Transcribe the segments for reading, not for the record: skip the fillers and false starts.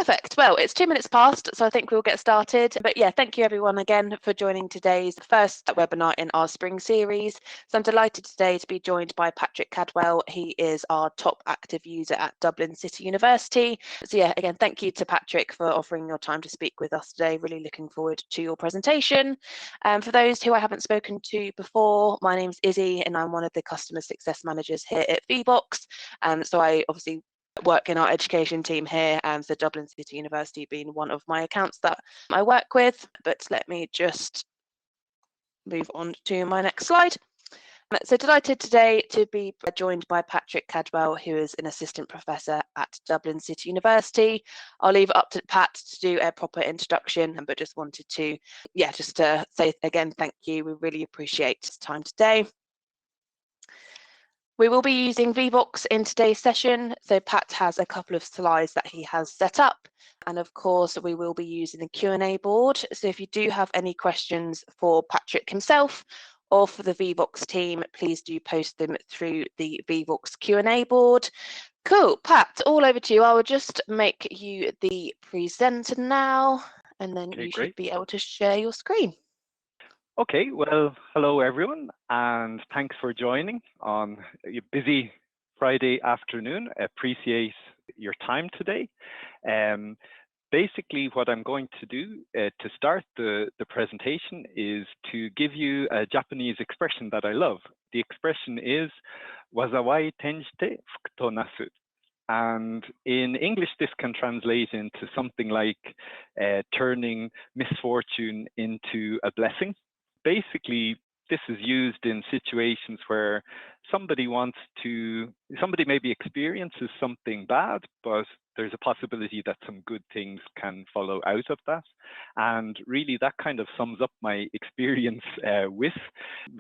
Perfect. Well, it's 2 minutes past, so I think we'll get started. But yeah, thank you everyone again for joining today's first webinar in our spring series. So I'm delighted today to be joined by Patrick Cadwell. He is our top active user at Dublin City University. So yeah, again, thank you to Patrick for offering your time to speak with us today. Really looking forward to your presentation. For those who I haven't spoken to before, my name's Izzy and I'm one of the customer success managers here at Vevox. So I obviously work in our education team here, and so Dublin City University being one of my accounts that I work with. But let me just move on to my next slide. So delighted today to be joined by Patrick Cadwell, who is an assistant professor at Dublin City University. I'll leave it up to Pat to do a proper introduction, but just wanted to, just to say again, thank you. We really appreciate his time today. We will be using Vevox in today's session, so Pat has a couple of slides that he has set up, and of course we will be using the Q&A board. So if you do have any questions for Patrick himself or for the Vevox team, please do post them through the Vevox Q&A board. Cool, Pat, all over to you. I will just make you the presenter now, and then you should be able to share your screen. Okay, well, hello everyone, and thanks for joining on a busy Friday afternoon. I appreciate your time today. Basically, what I'm going to do to start the presentation is to give you a Japanese expression that I love. The expression is "wazawai tenjite fukuto nasu." And in English, this can translate into something like turning misfortune into a blessing. Basically, this is used in situations where somebody maybe experiences something bad, but there's a possibility that some good things can follow out of that. And really, that kind of sums up my experience with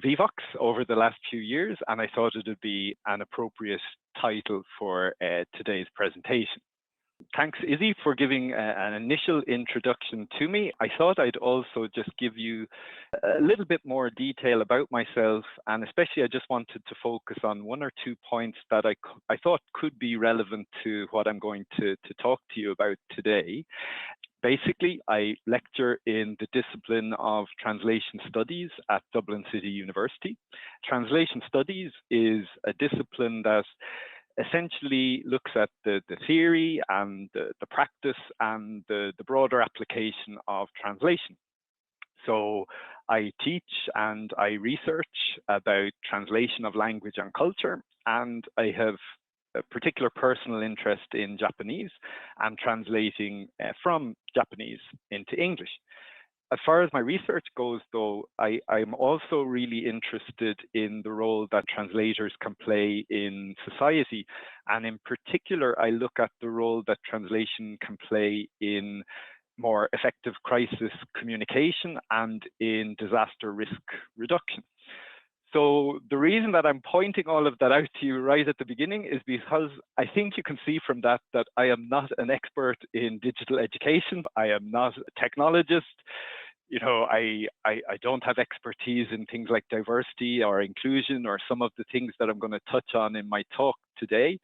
Vevox over the last few years, and I thought it would be an appropriate title for today's presentation. Thanks, Izzy, for giving an initial introduction to me. I thought I'd also just give you a little bit more detail about myself, and especially I just wanted to focus on one or two points that I thought could be relevant to what I'm going to talk to you about today. Basically, I lecture in the discipline of translation studies at Dublin City University. Translation studies is a discipline that essentially looks at the theory and the practice and the broader application of translation. So I teach and I research about translation of language and culture, and I have a particular personal interest in Japanese and translating from Japanese into English. As far as my research goes, though, I'm also really interested in the role that translators can play in society. And in particular, I look at the role that translation can play in more effective crisis communication and in disaster risk reduction. So the reason that I'm pointing all of that out to you right at the beginning is because I think you can see from that I am not an expert in digital education. I am not a technologist. You know, I don't have expertise in things like diversity or inclusion or some of the things that I'm going to touch on in my talk today.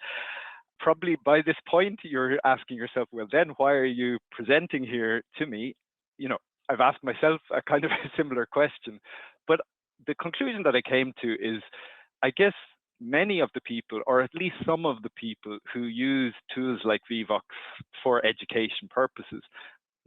Probably by this point, you're asking yourself, well, then why are you presenting here to me? You know, I've asked myself a kind of a similar question, but the conclusion that I came to is, I guess many of the people, or at least some of the people who use tools like Vevox for education purposes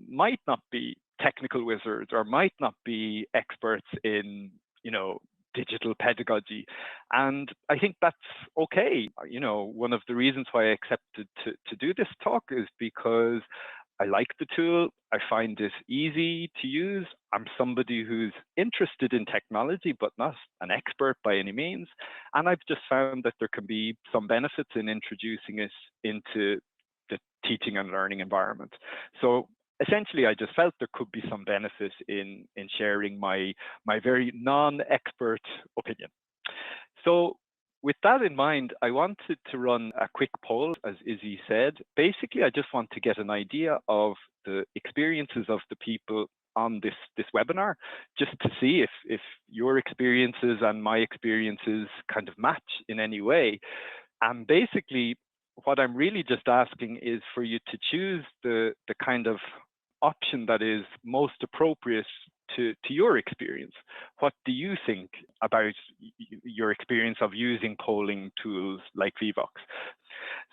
might not be technical wizards or might not be experts in, you know, digital pedagogy. And I think that's okay. You know, one of the reasons why I accepted to do this talk is because I like the tool. I find it easy to use. I'm somebody who's interested in technology, but not an expert by any means. And I've just found that there can be some benefits in introducing it into the teaching and learning environment. So essentially, I just felt there could be some benefit in sharing my very non-expert opinion. So with that in mind, I wanted to run a quick poll, as Izzy said. Basically, I just want to get an idea of the experiences of the people on this webinar, just to see if your experiences and my experiences kind of match in any way. And basically, what I'm really just asking is for you to choose the kind of option that is most appropriate to your experience. What do you think about your experience of using polling tools like Vevox?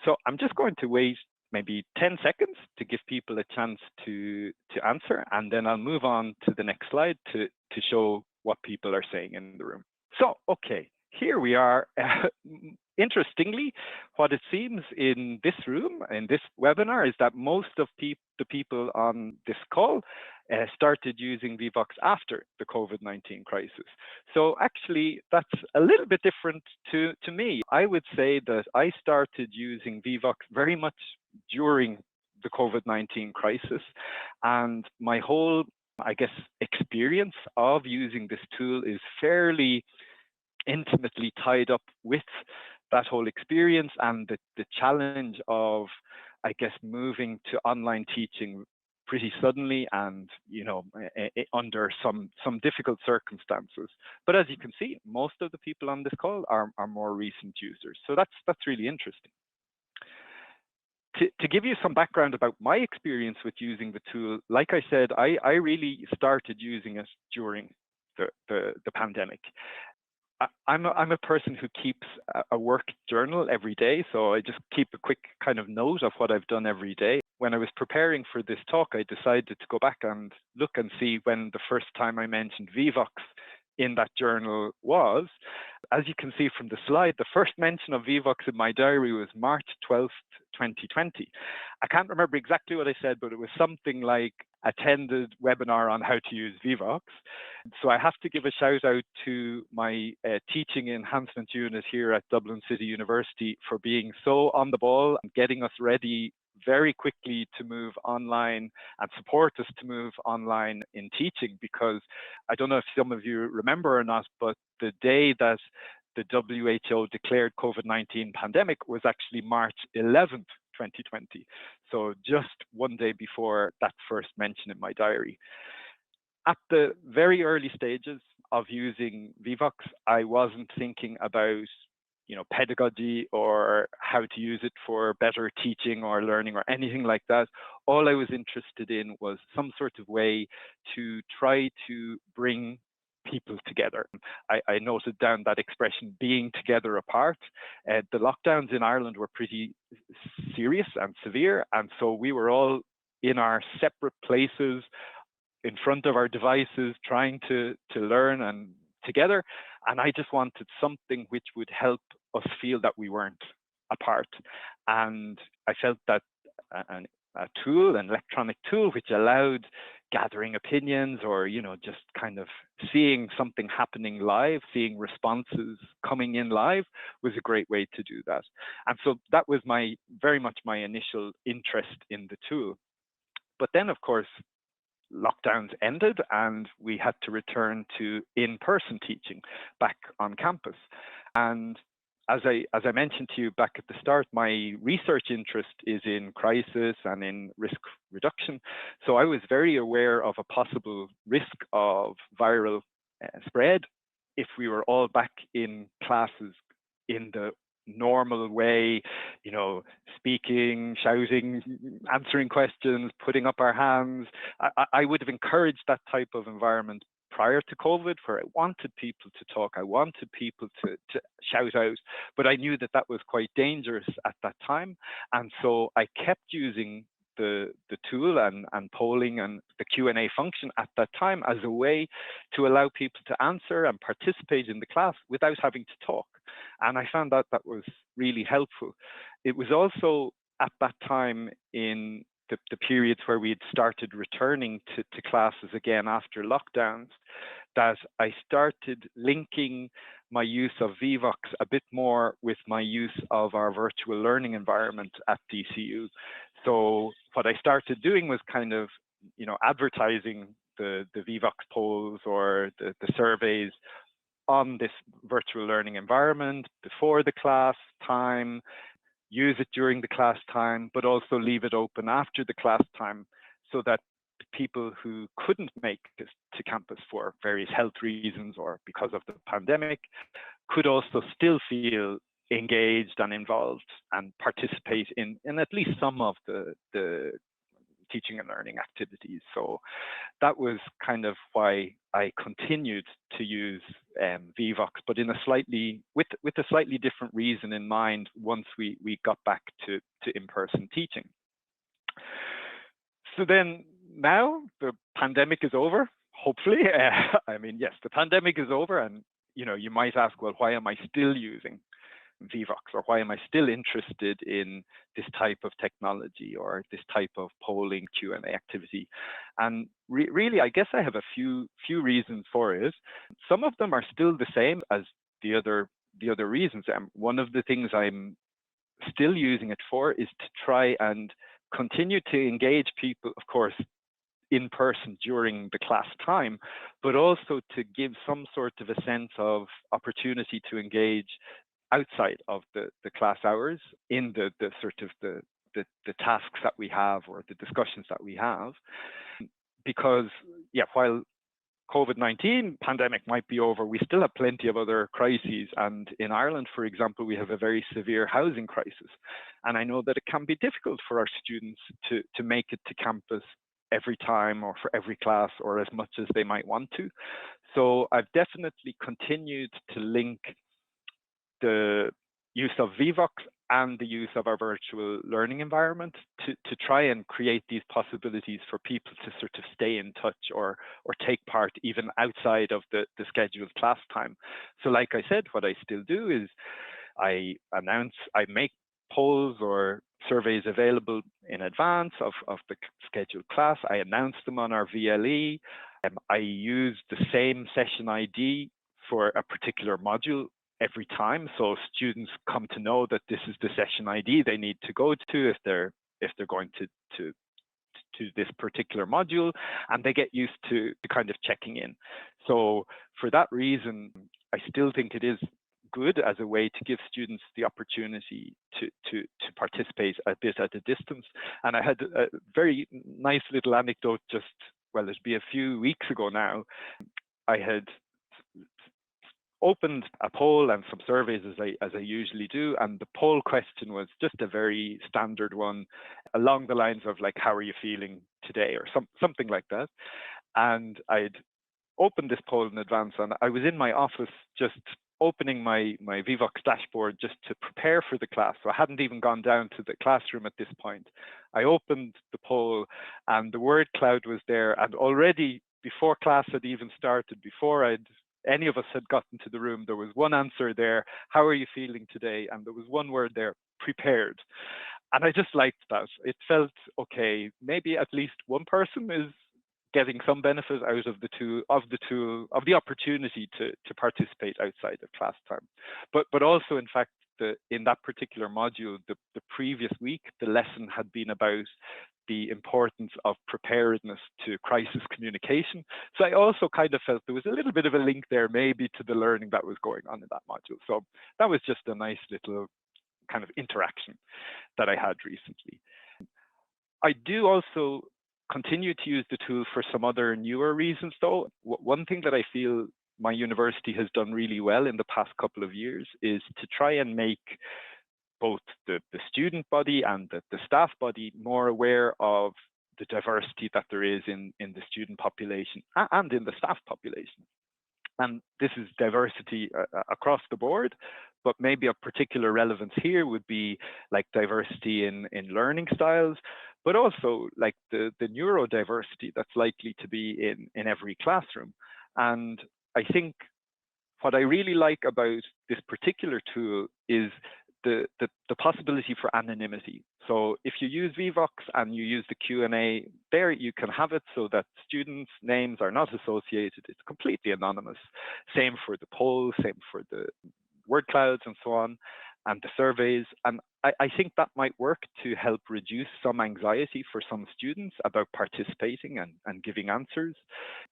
So I'm just going to wait maybe 10 seconds to give people a chance to answer, and then I'll move on to the next slide to show what people are saying in the room. So, okay, here we are. Interestingly, what it seems in this room, in this webinar, is that most of the people on this call started using Vevox after the COVID-19 crisis. So actually, that's a little bit different to me. I would say that I started using Vevox very much during the COVID-19 crisis, and my whole, I guess, experience of using this tool is fairly intimately tied up with that whole experience and the challenge of, I guess, moving to online teaching pretty suddenly and, you know, under some difficult circumstances. But as you can see, most of the people on this call are more recent users. So that's really interesting. To give you some background about my experience with using the tool, like I said, I really started using it during the pandemic. I'm a person who keeps a work journal every day, so I just keep a quick kind of note of what I've done every day. When I was preparing for this talk, I decided to go back and look and see when the first time I mentioned Vevox in that journal was. As you can see from the slide, the first mention of Vevox in my diary was March 12th, 2020. I can't remember exactly what I said, but it was something like attended webinar on how to use Vevox. So I have to give a shout out to my teaching enhancement unit here at Dublin City University for being so on the ball and getting us ready very quickly to move online and support us to move online in teaching, because I don't know if some of you remember or not, but the day that the WHO declared COVID-19 pandemic was actually March 11th, 2020. So just one day before that first mention in my diary. At the very early stages of using Vevox, I wasn't thinking about, you know, pedagogy or how to use it for better teaching or learning or anything like that. All I was interested in was some sort of way to try to bring people together. I noted down that expression, being together apart. The lockdowns in Ireland were pretty serious and severe, and so we were all in our separate places in front of our devices trying to learn and together, and I just wanted something which would help us feel that we weren't apart. And I felt that a tool, an electronic tool, which allowed gathering opinions or, you know, just kind of seeing something happening live, seeing responses coming in live, was a great way to do that. And so that was very much my initial interest in the tool. But then, of course, lockdowns ended and we had to return to in-person teaching back on campus. And as I mentioned to you back at the start, my research interest is in crisis and in risk reduction. So I was very aware of a possible risk of viral spread if we were all back in classes in the normal way, you know, speaking, shouting, answering questions, putting up our hands. I would have encouraged that type of environment prior to COVID, where I wanted people to talk, I wanted people to shout out, but I knew that that was quite dangerous at that time. And so I kept using the tool and polling and the Q&A function at that time as a way to allow people to answer and participate in the class without having to talk. And I found that that was really helpful. It was also at that time in the periods where we had started returning to classes again after lockdowns, that I started linking my use of Vevox a bit more with my use of our virtual learning environment at DCU. So what I started doing was kind of, you know, advertising the Vevox polls or the surveys on this virtual learning environment before the class time, use it during the class time, but also leave it open after the class time so that people who couldn't make it to campus for various health reasons or because of the pandemic could also still feel engaged and involved and participate in at least some of the teaching and learning activities. So that was kind of why I continued to use Vevox, but in a slightly with a slightly different reason in mind once we got back to in-person teaching. So then now the pandemic is over, hopefully. I mean, yes, the pandemic is over, and you might ask, well, why am I still using Vevox, or why am I still interested in this type of technology or this type of polling Q&A activity? And really, I guess I have a few reasons for it. Some of them are still the same as the other reasons. One of the things I'm still using it for is to try and continue to engage people, of course, in person during the class time, but also to give some sort of a sense of opportunity to engage outside of the class hours in the sort of the tasks that we have or the discussions that we have. Because while COVID-19 pandemic might be over, we still have plenty of other crises. And in Ireland, for example, we have a very severe housing crisis. And I know that it can be difficult for our students to make it to campus every time or for every class or as much as they might want to. So I've definitely continued to link the use of Vevox and the use of our virtual learning environment to try and create these possibilities for people to sort of stay in touch or take part even outside of the scheduled class time. So like I said, what I still do is I make polls or surveys available in advance of the scheduled class. I announce them on our VLE. I use the same session ID for a particular module every time, so students come to know that this is the session ID they need to go to if they're going to this particular module, and they get used to kind of checking in. So for that reason, I still think it is good as a way to give students the opportunity to participate a bit at a distance. And I had a very nice little anecdote just, well, it'd be a few weeks ago now. I had opened a poll and some surveys as I usually do, and the poll question was just a very standard one along the lines of like, how are you feeling today, or something like that. And I'd opened this poll in advance, and I was in my office just opening my Vevox dashboard just to prepare for the class. So I hadn't even gone down to the classroom at this point. I opened the poll and the word cloud was there, and already before class had even started, before any of us had gotten to the room, there was one answer there, how are you feeling today? And there was one word there, prepared. And I just liked that. It felt, okay, maybe at least one person is getting some benefit out of the opportunity to participate outside of class time. But also, in fact, in that particular module, the previous week, the lesson had been about the importance of preparedness to crisis communication. So I also kind of felt there was a little bit of a link there maybe to the learning that was going on in that module. So that was just a nice little kind of interaction that I had recently. I do also continue to use the tool for some other newer reasons though. One thing that I feel my university has done really well in the past couple of years is to try and make both the student body and the staff body more aware of the diversity that there is in the student population and in the staff population. And this is diversity across the board, but maybe of particular relevance here would be like diversity in learning styles, but also like the neurodiversity that's likely to be in every classroom. And I think what I really like about this particular tool is the possibility for anonymity. So if you use Vevox and you use the Q&A there, you can have it so that students' names are not associated. It's completely anonymous. Same for the polls, same for the word clouds and so on, and the surveys. And I think that might work to help reduce some anxiety for some students about participating and giving answers.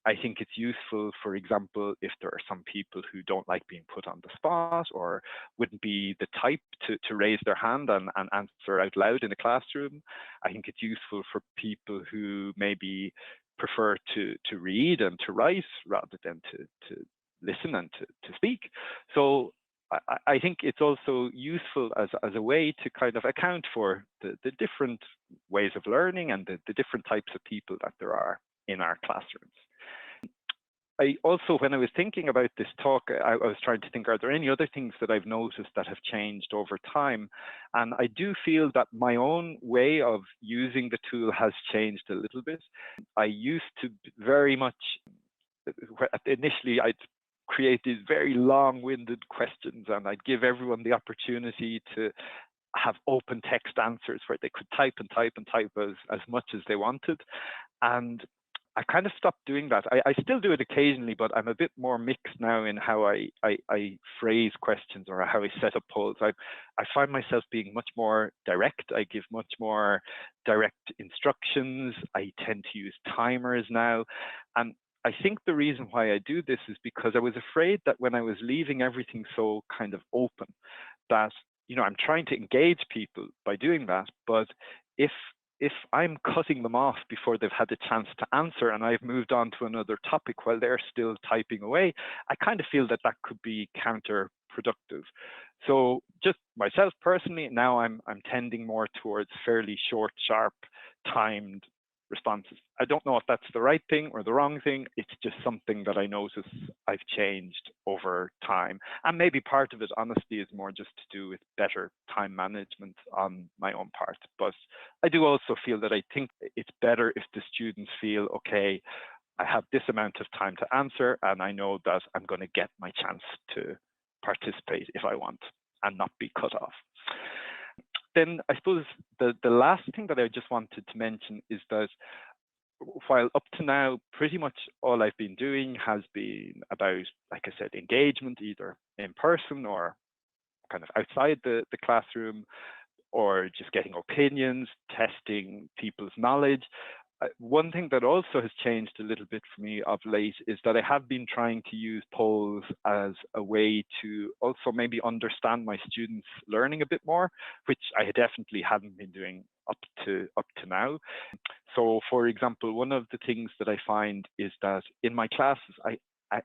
I think it's useful, for example, if there are some people who don't like being put on the spot or wouldn't be the type to raise their hand and answer out loud in a classroom. I think it's useful for people who maybe prefer to read and to write rather than to listen and to speak. So I think it's also useful as a way to kind of account for the different ways of learning and the different types of people that there are in our classrooms. I also, when I was thinking about this talk, I was trying to think, are there any other things that I've noticed that have changed over time? And I do feel that my own way of using the tool has changed a little bit. I used to very much, initially I'd create these very long-winded questions and I'd give everyone the opportunity to have open text answers where they could type and type and type as much as they wanted. And I kind of stopped doing that. I still do it occasionally, but I'm a bit more mixed now in how I phrase questions or how I set up polls. I find myself being much more direct. I give much more direct instructions. I tend to use timers now. And I think the reason why I do this is because I was afraid that when I was leaving everything so kind of open, that, you know, I'm trying to engage people by doing that, but if I'm cutting them off before they've had the chance to answer and I've moved on to another topic while they're still typing away, I kind of feel that that could be counterproductive. So just myself personally, now I'm tending more towards fairly short, sharp, timed responses. I don't know if that's the right thing or the wrong thing. It's just something that I notice I've changed over time. And maybe part of it, honestly, is more just to do with better time management on my own part. But I do also feel that I think it's better if the students feel, okay, I have this amount of time to answer, and I know that I'm going to get my chance to participate if I want and not be cut off. Then I suppose the last thing that I just wanted to mention is that while up to now, pretty much all I've been doing has been about, like I said, engagement, either in person or kind of outside the classroom, or just getting opinions, testing people's knowledge. One thing that also has changed a little bit for me of late is that I have been trying to use polls as a way to also maybe understand my students' learning a bit more, which I definitely hadn't been doing up to now. So, for example, one of the things that I find is that in my classes,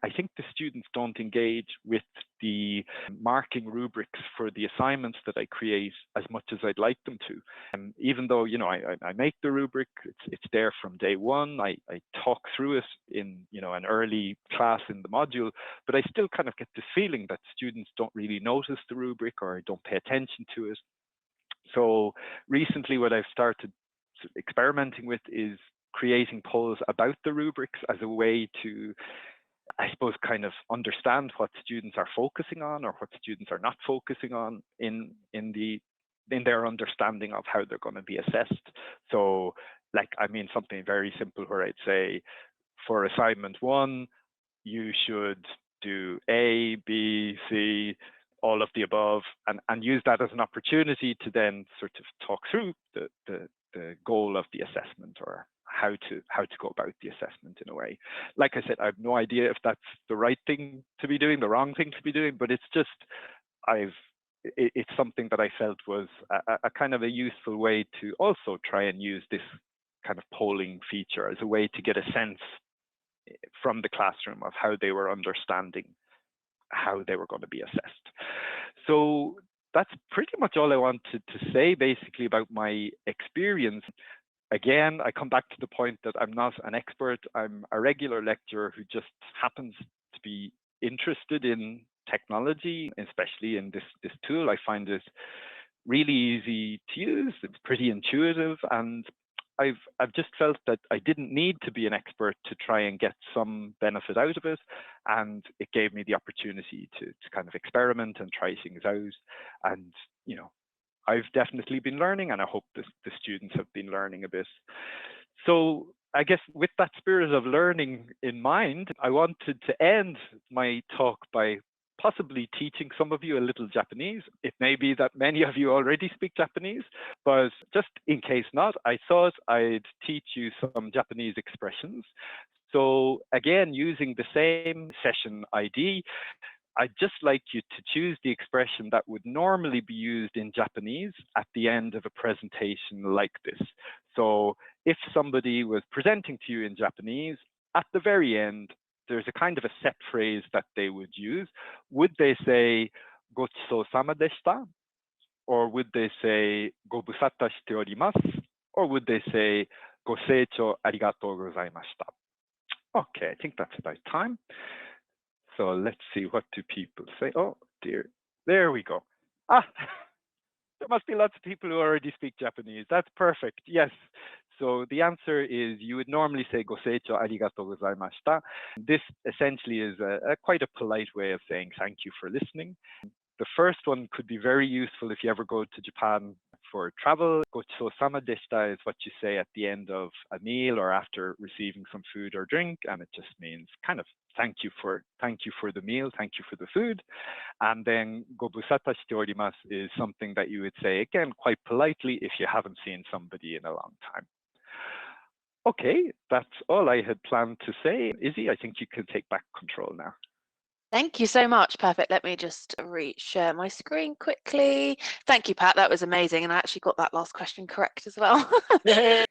I think the students don't engage with the marking rubrics for the assignments that I create as much as I'd like them to. And even though, you know, I make the rubric, it's there from day one. I talk through it in, you know, an early class in the module, but I still kind of get this feeling that students don't really notice the rubric or don't pay attention to it. So recently what I've started experimenting with is creating polls about the rubrics as a way to, I suppose, kind of understand what students are focusing on or what students are not focusing on in their understanding of how they're going to be assessed. So, like, I mean, something very simple where I'd say, for assignment 1, you should do A, B, C, all of the above, and use that as an opportunity to then sort of talk through the goal of the assessment, or how to go about the assessment in a way. Like I said, I have no idea if that's the right thing to be doing, the wrong thing to be doing, but it's just, it's something that I felt was a kind of a useful way to also try and use this kind of polling feature as a way to get a sense from the classroom of how they were understanding how they were going to be assessed. So that's pretty much all I wanted to say basically about my experience. Again, I come back to the point that I'm not an expert. I'm a regular lecturer who just happens to be interested in technology, especially in this tool. I find it really easy to use. It's pretty intuitive, and I've just felt that I didn't need to be an expert to try and get some benefit out of it, and it gave me the opportunity to kind of experiment and try things out. And, you know, I've definitely been learning, and I hope the students have been learning a bit. So I guess with that spirit of learning in mind, I wanted to end my talk by possibly teaching some of you a little Japanese. It may be that many of you already speak Japanese, but just in case not, I thought I'd teach you some Japanese expressions. So again, using the same session ID, I'd just like you to choose the expression that would normally be used in Japanese at the end of a presentation like this. So if somebody was presenting to you in Japanese, at the very end, there's a kind of a set phrase that they would use. Would they say, gochusou-sama deshita? Or would they say, gobusata shite orimasu? Or would they say, goseichou arigatou gozaimashita? Okay, I think that's about time. So let's see, what do people say? Oh dear, there we go. There must be lots of people who already speak Japanese. That's perfect, yes. So the answer is, you would normally say goseichou arigatou gozaimashita. This essentially is quite a polite way of saying thank you for listening. The first one could be very useful if you ever go to Japan for travel. Gochusou-sama deshita is what you say at the end of a meal or after receiving some food or drink, and it just means kind of thank you for the meal, thank you for the food. And then gobusata shite orimasu is something that you would say again quite politely if you haven't seen somebody in a long time. Okay, that's all I had planned to say. Izzy, I think you can take back control now. Thank you so much. Perfect. Let me just share my screen quickly. Thank you, Pat. That was amazing. And I actually got that last question correct as well. Yay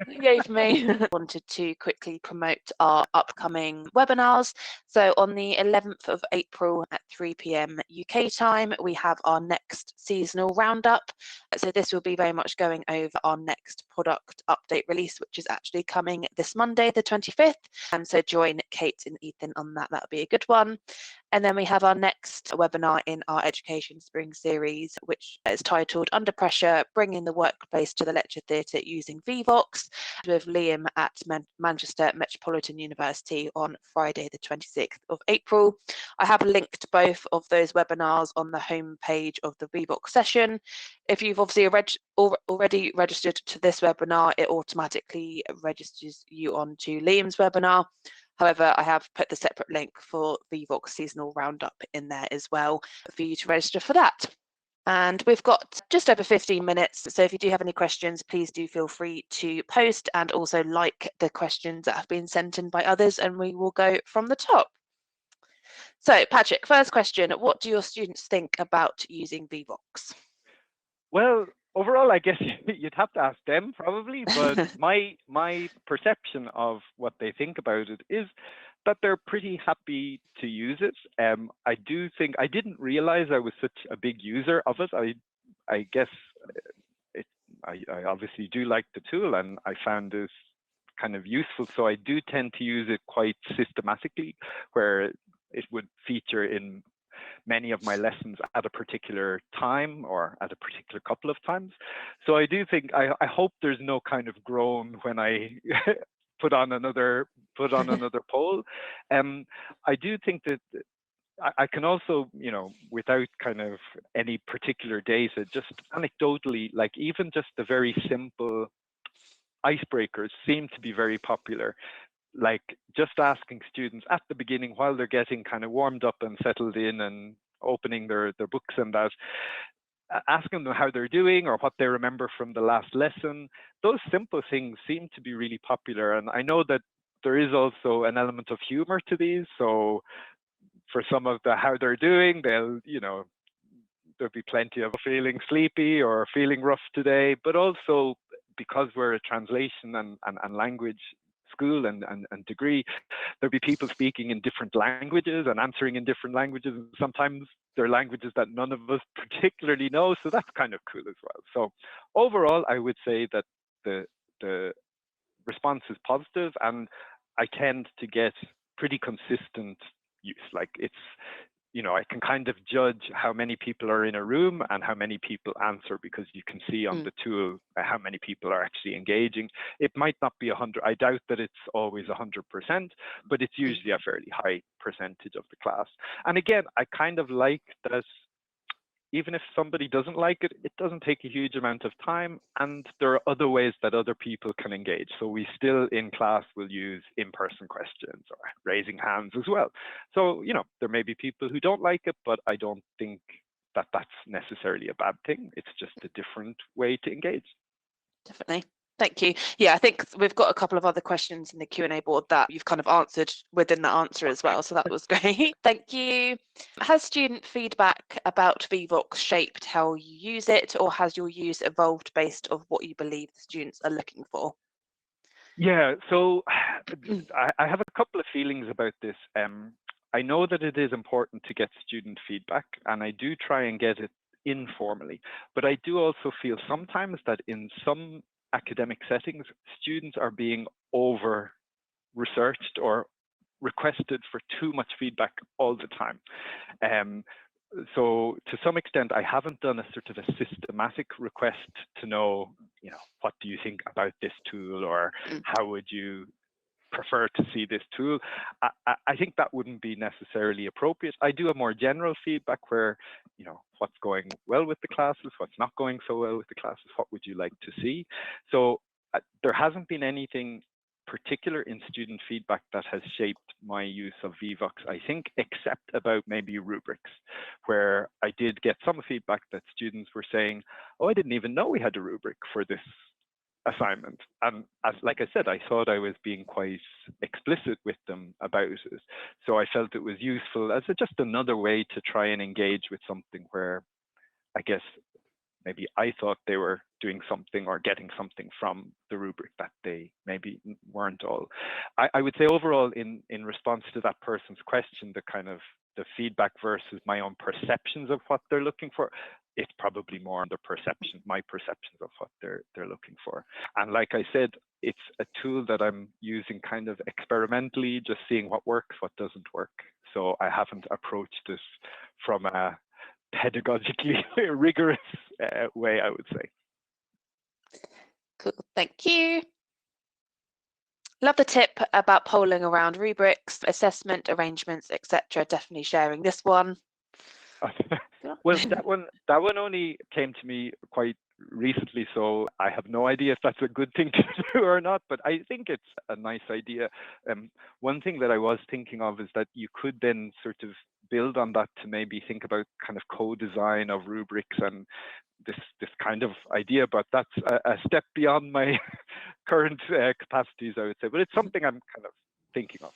for me. Wanted to quickly promote our upcoming webinars. So on the 11th of April at 3 p.m. UK time, we have our next seasonal roundup. So this will be very much going over our next product update release, which is actually coming this Monday, the 25th. So join Kate and Ethan on that. That'll be a good one. And then we have our next webinar in our Education Spring series, which is titled Under Pressure, Bringing the Workplace to the Lecture Theatre Using Vevox, with Liam at Manchester Metropolitan University on Friday, the 26th of April. I have linked both of those webinars on the homepage of the Vevox session. If you've obviously already registered to this webinar, it automatically registers you onto Liam's webinar. However, I have put the separate link for Vevox Seasonal Roundup in there as well for you to register for that. And we've got just over 15 minutes. So if you do have any questions, please do feel free to post and also like the questions that have been sent in by others, and we will go from the top. So Patrick, first question, what do your students think about using Vevox? Well, overall, I guess you'd have to ask them probably, but my perception of what they think about it is that they're pretty happy to use it. I do think, I didn't realize I was such a big user of it. I guess I obviously do like the tool, and I found this kind of useful. So I do tend to use it quite systematically, where it would feature in many of my lessons at a particular time or at a particular couple of times. So I do think, I hope there's no kind of groan when I put on another poll. I do think that I can also, you know, without kind of any particular data, just anecdotally, like even just the very simple icebreakers seem to be very popular. Like just asking students at the beginning while they're getting kind of warmed up and settled in and opening their books and that, asking them how they're doing or what they remember from the last lesson. Those simple things seem to be really popular. And I know that there is also an element of humor to these. So for some of the how they're doing, they'll, you know, there'll be plenty of feeling sleepy or feeling rough today, but also because we're a translation and language school and degree, there'll be people speaking in different languages and answering in different languages. And sometimes they're languages that none of us particularly know. So that's kind of cool as well. So overall, I would say that the response is positive, and I tend to get pretty consistent use. Like it's, you know, I can kind of judge how many people are in a room and how many people answer, because you can see on the tool how many people are actually engaging. It might not be 100. I doubt that it's always 100%, but it's usually a fairly high percentage of the class. And again, I kind of like that even if somebody doesn't like it, it doesn't take a huge amount of time, and there are other ways that other people can engage. So we still in class will use in-person questions or raising hands as well. So, you know, there may be people who don't like it, but I don't think that that's necessarily a bad thing. It's just a different way to engage. Definitely. Thank you. Yeah, I think we've got a couple of other questions in the Q&A board that you've kind of answered within the answer as well. So that was great. Thank you. Has student feedback about Vevox shaped how you use it, or has your use evolved based on what you believe the students are looking for? Yeah, so I have a couple of feelings about this. I know that it is important to get student feedback, and I do try and get it informally, but I do also feel sometimes that in some academic settings, students are being over researched or requested for too much feedback all the time. So to some extent, I haven't done a sort of a systematic request to know, what do you think about this tool, or how would you prefer to see this tool? I think that wouldn't be necessarily appropriate. I do a more general feedback where, what's going well with the classes, what's not going so well with the classes, what would you like to see? So there hasn't been anything particular in student feedback that has shaped my use of Vevox, I think, except about maybe rubrics, where I did get some feedback that students were saying, oh, I didn't even know we had a rubric for this assignment. And like I said, I thought I was being quite explicit with them about it. So I felt it was useful as just another way to try and engage with something where I guess maybe I thought they were doing something or getting something from the rubric that they maybe weren't all. I would say overall, in response to that person's question, the kind of the feedback versus my own perceptions of what they're looking for, it's probably more on the perception, my perceptions of what they're looking for. And like I said, it's a tool that I'm using kind of experimentally, just seeing what works, what doesn't work. So I haven't approached this from a pedagogically rigorous way, I would say. Cool, thank you. Love the tip about polling around rubrics, assessment, arrangements, etc. Definitely sharing this one. Well, that one only came to me quite recently, so I have no idea if that's a good thing to do or not, but I think it's a nice idea. One thing that I was thinking of is that you could then sort of build on that to maybe think about kind of co-design of rubrics and this kind of idea, but that's a step beyond my current capacities, I would say, but it's something I'm kind of thinking of.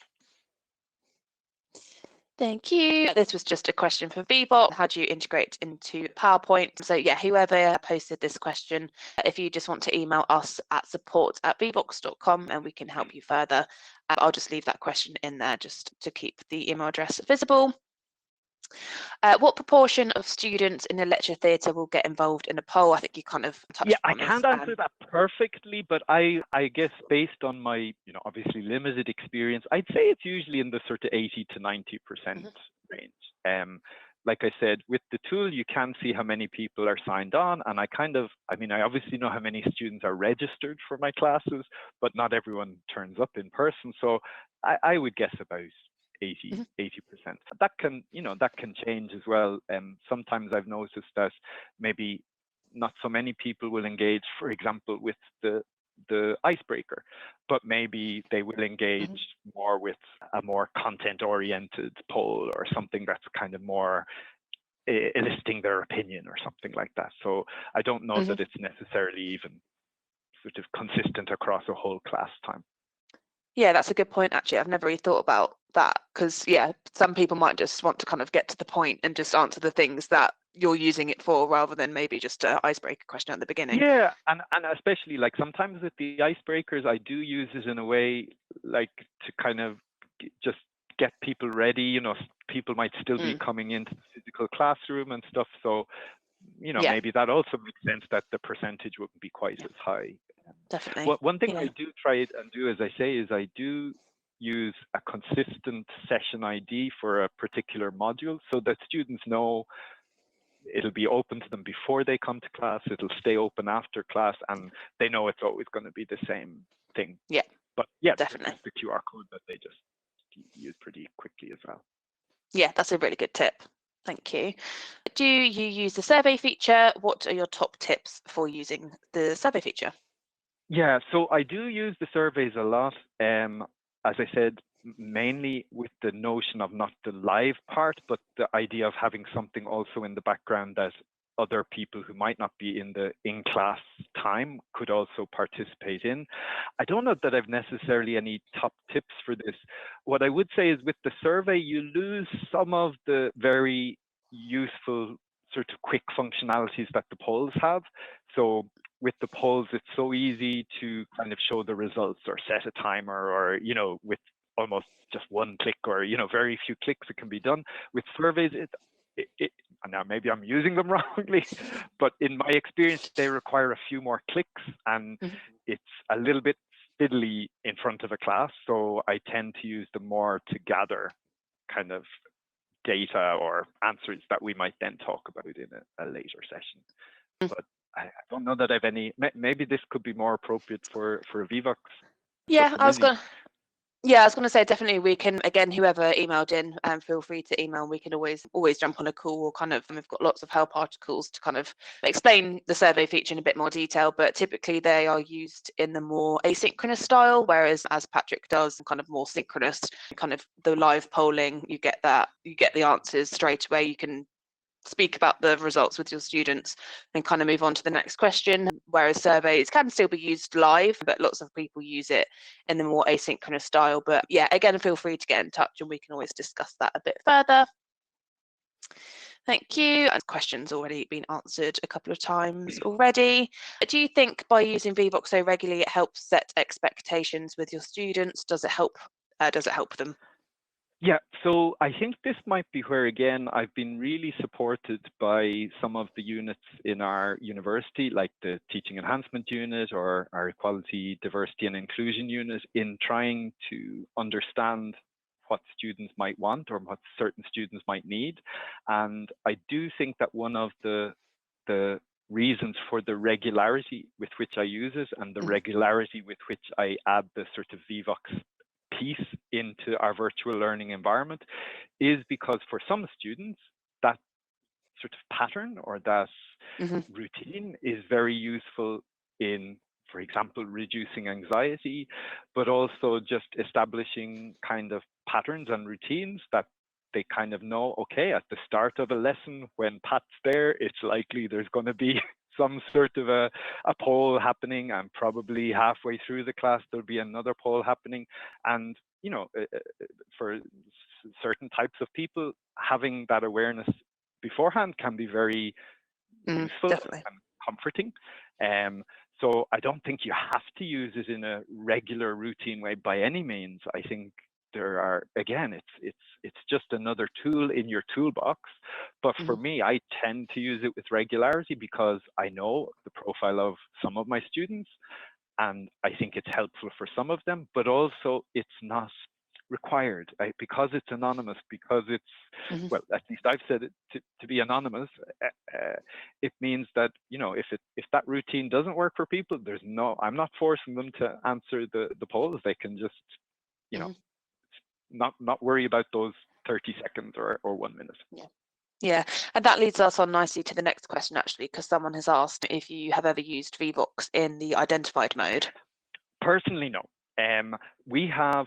Thank you. This was just a question for Vevox. How do you integrate into PowerPoint? So yeah, whoever posted this question, if you just want to email us at support@vevox.com and we can help you further. I'll just leave that question in there just to keep the email address visible. What proportion of students in the lecture theatre will get involved in a poll? I think you kind of touched on this. I can't answer that perfectly, but I guess based on my, obviously limited experience, I'd say it's usually in the sort of 80 to 90% range. Like I said, with the tool, you can see how many people are signed on. And I obviously know how many students are registered for my classes, but not everyone turns up in person. So I would guess about 80%. That can change as well. Sometimes I've noticed that maybe not so many people will engage, for example, with the icebreaker, but maybe they will engage more with a more content-oriented poll or something that's kind of more eliciting their opinion or something like that. So I don't know that it's necessarily even sort of consistent across a whole class time. Yeah, that's a good point, actually. I've never really thought about that because, yeah, some people might just want to kind of get to the point and just answer the things that you're using it for rather than maybe just an icebreaker question at the beginning. Yeah, and especially like sometimes with the icebreakers, I do use it in a way like to kind of just get people ready. People might still be coming into the physical classroom and stuff. So, maybe that also makes sense that the percentage wouldn't be quite as high. Definitely. One thing I do try and do, as I say, is I do use a consistent session ID for a particular module so that students know it'll be open to them before they come to class, it'll stay open after class, and they know it's always going to be the same thing. Yeah. But yeah, definitely. the QR code that they just use pretty quickly as well. Yeah, that's a really good tip. Thank you. Do you use the survey feature? What are your top tips for using the survey feature? Yeah, so I do use the surveys a lot. As I said, mainly with the notion of not the live part, but the idea of having something also in the background that other people who might not be in the in-class time could also participate in. I don't know that I've necessarily any top tips for this. What I would say is with the survey, you lose some of the very useful sort of quick functionalities that the polls have. So with the polls, it's so easy to kind of show the results or set a timer or, with almost just one click, or very few clicks it can be done. With surveys, now maybe I'm using them wrongly, but in my experience they require a few more clicks, and it's a little bit fiddly in front of a class, so I tend to use them more to gather kind of data or answers that we might then talk about in a later session. But I don't know that I've any. Maybe this could be more appropriate for a Vevox. Yeah, I was going to say definitely we can, again, whoever emailed in, feel free to email. We can always jump on a call, or kind of, we've got lots of help articles to kind of explain the survey feature in a bit more detail, but typically they are used in the more asynchronous style, whereas as Patrick does, kind of more synchronous, kind of the live polling, you get the answers straight away. You can speak about the results with your students and kind of move on to the next question, whereas surveys can still be used live, but lots of people use it in the more asynchronous style. But yeah, again, feel free to get in touch and we can always discuss that a bit further. Thank you. And questions already been answered a couple of times already. Do you think by using Vevox so regularly it helps set expectations with your students? Does it help them? Yeah, so I think this might be where, again, I've been really supported by some of the units in our university, like the Teaching Enhancement Unit or our Equality, Diversity and Inclusion Unit, in trying to understand what students might want or what certain students might need. And I do think that one of the reasons for the regularity with which I use it and the regularity with which I add the sort of Vevox piece into our virtual learning environment is because for some students that sort of pattern or that routine is very useful in, for example, reducing anxiety, but also just establishing kind of patterns and routines that they kind of know, okay, at the start of a lesson when Pat's there, it's likely there's going to be some sort of a poll happening, and probably halfway through the class there'll be another poll happening. And for certain types of people, having that awareness beforehand can be very useful definitely. and comforting. So I don't think you have to use it in a regular routine way by any means. I think there are, again, it's just another tool in your toolbox. But for me, I tend to use it with regularity because I know the profile of some of my students, and I think it's helpful for some of them, but also it's not required because it's anonymous, because it's well, at least I've said it to be anonymous. It means that if that routine doesn't work for people, I'm not forcing them to answer the polls. They can just not worry about those 30 seconds or 1 minute. Yeah, and that leads us on nicely to the next question, actually, because someone has asked if you have ever used Vevox in the identified mode. Personally, no. We have,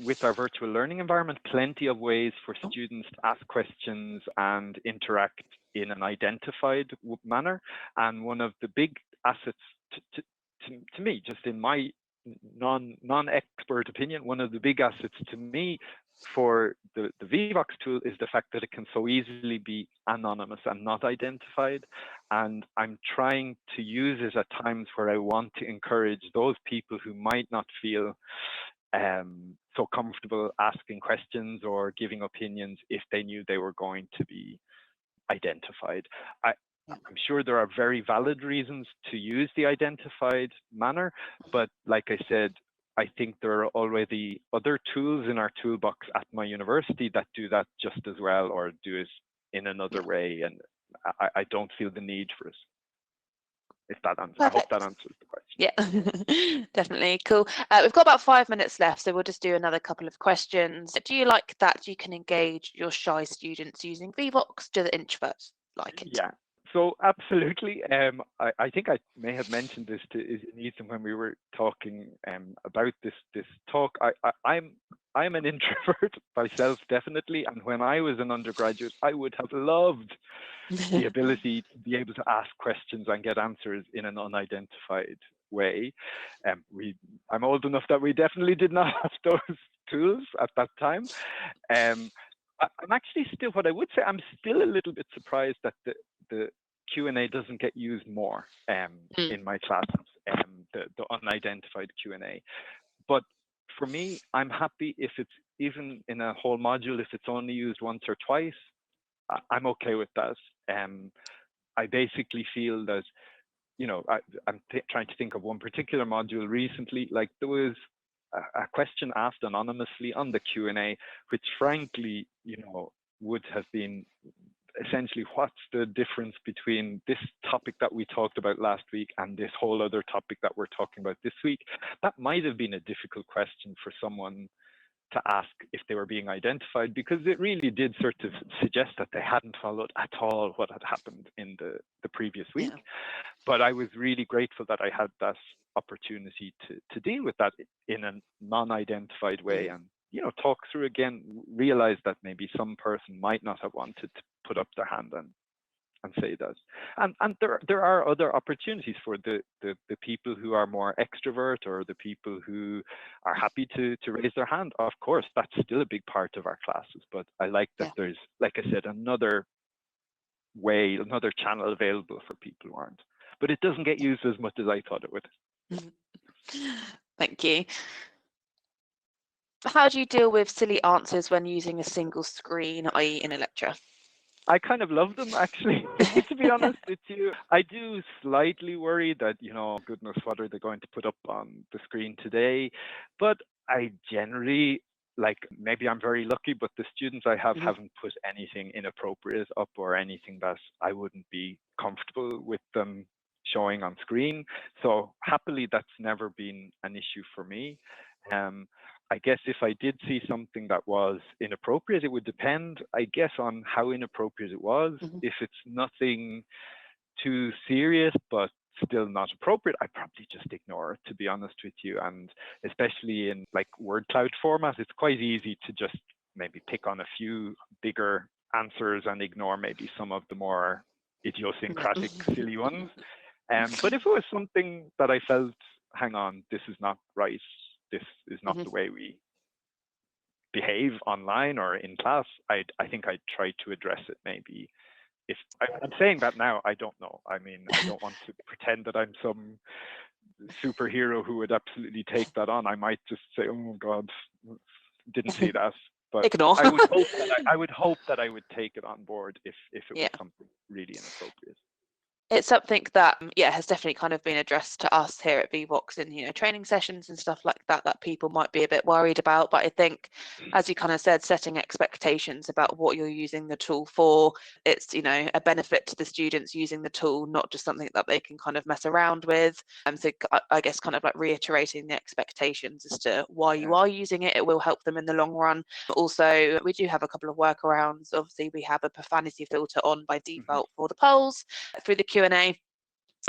with our virtual learning environment, plenty of ways for students to ask questions and interact in an identified manner. And one of the big assets to me, just in my non-expert opinion, one of the big assets to me for the Vevox tool is the fact that it can so easily be anonymous and not identified. And I'm trying to use it at times where I want to encourage those people who might not feel so comfortable asking questions or giving opinions if they knew they were going to be identified. I'm sure there are very valid reasons to use the identified manner, but like I said, I think there are already other tools in our toolbox at my university that do that just as well, or do it in another way, and I don't feel the need for it. If that answers, I hope that answers the question. Yeah, definitely. Cool. We've got about 5 minutes left, so we'll just do another couple of questions. Do you like that you can engage your shy students using Vevox? Do the introverts like it? Yeah. So absolutely. I think I may have mentioned this to Ethan when we were talking about this talk. I'm an introvert myself, definitely. And when I was an undergraduate, I would have loved the ability to be able to ask questions and get answers in an unidentified way. I'm old enough that we definitely did not have those tools at that time. I'm actually still, what I would say, I'm still a little bit surprised that the Q&A doesn't get used more in my classes, the unidentified Q&A. But For me, I'm happy if it's even in a whole module, if it's only used once or twice, I'm okay with that. I basically feel that, I'm trying to think of one particular module recently, like there was a question asked anonymously on the Q&A, which frankly, would have been essentially, what's the difference between this topic that we talked about last week and this whole other topic that we're talking about this week? That might have been a difficult question for someone to ask if they were being identified, because it really did sort of suggest that they hadn't followed at all what had happened in the previous week. Yeah. But I was really grateful that I had that opportunity to deal with that in a non-identified way, and talk through again, realize that maybe some person might not have wanted to put up their hand and say that. And there are other opportunities for the people who are more extrovert, or the people who are happy to raise their hand. Of course, that's still a big part of our classes, but I like that there's, like I said, another way, another channel available for people who aren't. But it doesn't get used as much as I thought it would. Thank you. How do you deal with silly answers when using a single screen, i.e. in a lecture? I kind of love them, actually, to be honest with you. I do slightly worry that, goodness, what are they going to put up on the screen today? But I generally, maybe I'm very lucky, but the students I have haven't put anything inappropriate up or anything that I wouldn't be comfortable with them showing on screen. So happily, that's never been an issue for me. I guess if I did see something that was inappropriate, it would depend, I guess, on how inappropriate it was. If it's nothing too serious, but still not appropriate, I probably just ignore it, to be honest with you. And especially in word cloud format, it's quite easy to just maybe pick on a few bigger answers and ignore maybe some of the more idiosyncratic, silly ones. But if it was something that I felt, hang on, this is not right, this is not the way we behave online or in class, I think I'd try to address it. Maybe if I'm saying that now, I don't know. I mean, I don't want to pretend that I'm some superhero who would absolutely take that on. I might just say, oh God, didn't see that. But ignore. I would hope that I would take it on board if it was something really inappropriate. It's something that, has definitely kind of been addressed to us here at Vevox in, training sessions and stuff like that, that people might be a bit worried about. But I think, as you kind of said, setting expectations about what you're using the tool for, it's, a benefit to the students using the tool, not just something that they can kind of mess around with. So I guess kind of reiterating the expectations as to why you are using it, it will help them in the long run. But also, we do have a couple of workarounds. Obviously, we have a profanity filter on by default for the polls. Through the Q&A,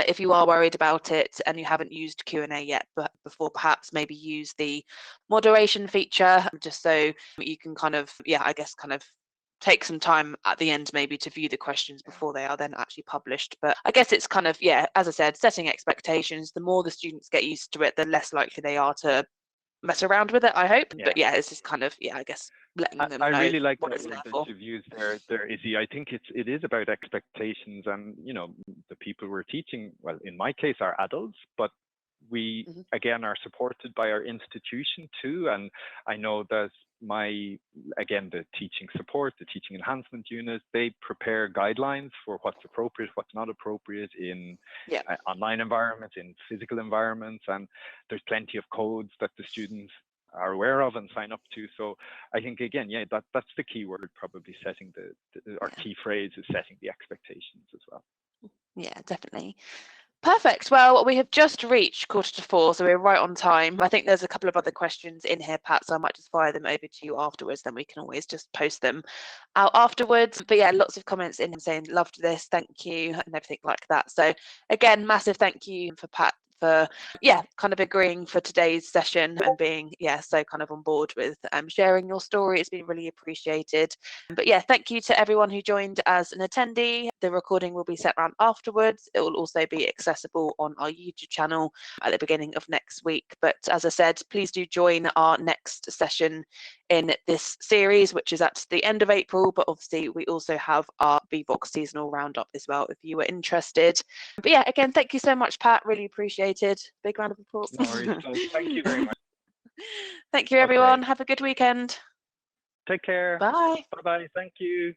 if you are worried about it and you haven't used Q&A yet, but before, perhaps maybe use the moderation feature, just so you can kind of, take some time at the end maybe to view the questions before they are then actually published. But I guess it's kind of, as I said, setting expectations. The more the students get used to it, the less likely they are to mess around with it, I hope. But it's just kind of, I guess letting them know. I really like what that it's word there that for. you've used there, Izzy. I think it is about expectations, and the people we're teaching, well, in my case, are adults, but we again are supported by our institution too. And I know that the teaching support, the teaching enhancement unit, they prepare guidelines for what's appropriate, what's not appropriate in online environments, in physical environments, and there's plenty of codes that the students are aware of and sign up to. So I think again, that's the key word, probably setting our key phrase is setting the expectations as well. Yeah, definitely. Perfect. Well, we have just reached 3:45, so we're right on time. I think there's a couple of other questions in here, Pat, so I might just fire them over to you afterwards, then we can always just post them out afterwards. But lots of comments in saying, loved this, thank you, and everything like that. So again, massive thank you for Pat for kind of agreeing for today's session and being so kind of on board with sharing your story. It's been really appreciated. But thank you to everyone who joined as an attendee. The recording will be sent around afterwards. It will also be accessible on our YouTube channel at the beginning of next week. But as I said, please do join our next session in this series, which is at the end of April. But obviously we also have our Vevox seasonal roundup as well, if you were interested. But again, thank you so much, Pat. Really appreciated. Big round of applause. No worries. Thank you very much. Thank you, everyone. Have a good weekend. Take care. Bye. Bye-bye. Thank you.